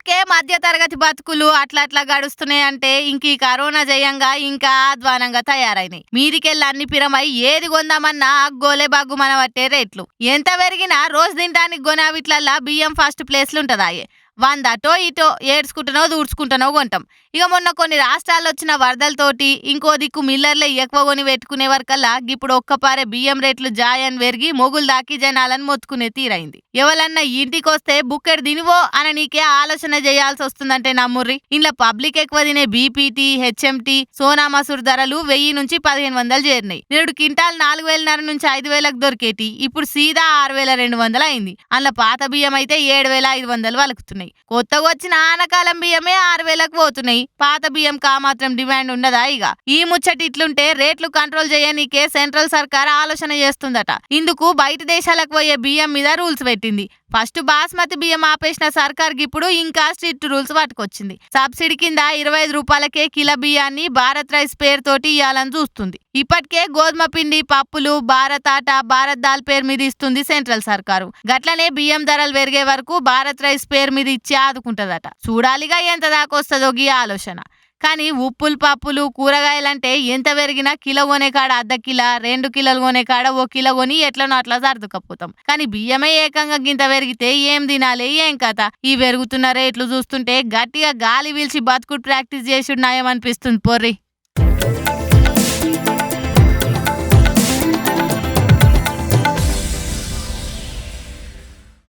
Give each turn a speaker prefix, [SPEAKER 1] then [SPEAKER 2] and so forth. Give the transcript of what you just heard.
[SPEAKER 1] ఇప్పటికే మధ్య తరగతి బతుకులు అట్లా అట్లా గడుస్తున్నాయి అంటే ఇంక ఈ కరోనా జయంగా ఇంకా అధ్వానంగా తయారైనాయి. మీదికెళ్ళి అన్ని పిరమై ఏది కొందామన్నా గోలే బాగు మన పట్టే రేట్లు ఎంత పెరిగినా రోజు తినడానికి గొనావిట్లల్లా బియ్యం ఫస్ట్ ప్లేస్లు ఉంటదాయే. 100 అటో ఇటో ఏడ్చుకుంటున్నావు దూడ్చుకుంటున్నావు కొంటాం. ఇక మొన్న కొన్ని రాష్ట్రాల్లో వచ్చిన వరదలతోటి ఇంకో దిక్కు మిల్లర్లే ఎక్కువ కొని పెట్టుకునే వరకల్లా ఇప్పుడు ఒక్కపారే బియ్యం రేట్లు జాయన్ పెరిగి మొగులు దాకి జనాలను మొత్తుకునే తీరైంది. ఎవరన్నా ఇంటికొస్తే బుక్కెడు తినివో అని నీకే ఆలోచన చేయాల్సి వస్తుందంటే నమ్ముర్రి. ఇంట్లో పబ్లిక్ ఎక్కువ తినే బీపీటీ, హెచ్ఎంటీ, సోనా మసూర్ ధరలు 1000 నుంచి 1500 చేరినాయి. నేడు కింటాల్ 4000 నుంచి 5000కు దొరికేటి ఇప్పుడు సీదా 6200 అయింది. అందులో పాత బియ్యం అయితే 7500 వలుకుతున్నాయి. కొత్తగా వచ్చిన ఆనకాలం బియ్యమే 6000కు పోతున్నాయి. పాత బియ్యం కా మాత్రం డిమాండ్ ఉండదా? ఇక ఈ ముచ్చటి ఇట్లుంటే రేట్లు కంట్రోల్ చేయనీకే సెంట్రల్ సర్కార్ ఆలోచన చేస్తుందట. ఇందుకు బయట దేశాలకు పోయే బియ్యం మీద రూల్స్ పెట్టింది. ఫస్ట్ బాస్మతి బియ్యం ఆపేసిన సర్కార్ ఇప్పుడు ఇంకా స్ట్రిక్ట్ రూల్స్ పట్టుకొచ్చింది. సబ్సిడీ కింద 25 రూపాయలకే కిలో బియ్యాన్ని భారత్ రైస్ పేరుతోటి ఇవ్వాలని చూస్తుంది. ఇప్పటికే గోధుమ పిండి, పప్పులు, భారత్ ఆటా, భారత్ దాల్ పేరు మీద ఇస్తుంది సెంట్రల్ సర్కారు. గట్లనే బియ్యం ధరలు పెరిగే వరకు భారత్ రైస్ పేరు మీద ఇచ్చి ఆదుకుంటదట. చూడాలిగా ఎంత దాకా వస్తుందో గీ ఆలోచన. కానీ ఉప్పులు, పప్పులు, కూరగాయలంటే ఎంత పెరిగినా కిలో కొనే కాడ అర్ధ కిలో, 2 కిలోలు కొనే కాడ 1 కిలో కొని ఎట్లనో అట్లా సర్దుకపోతాం. కానీ బియ్యమే ఏకంగా గింత పెరిగితే ఏం తినాలి, ఏం కథ? ఈ పెరుగుతున్న రేట్లు చూస్తుంటే గట్టిగా గాలి పీల్చి బతుకుడు ప్రాక్టీస్ చేసి ఉన్నాయమనిపిస్తుంది పొర్రి.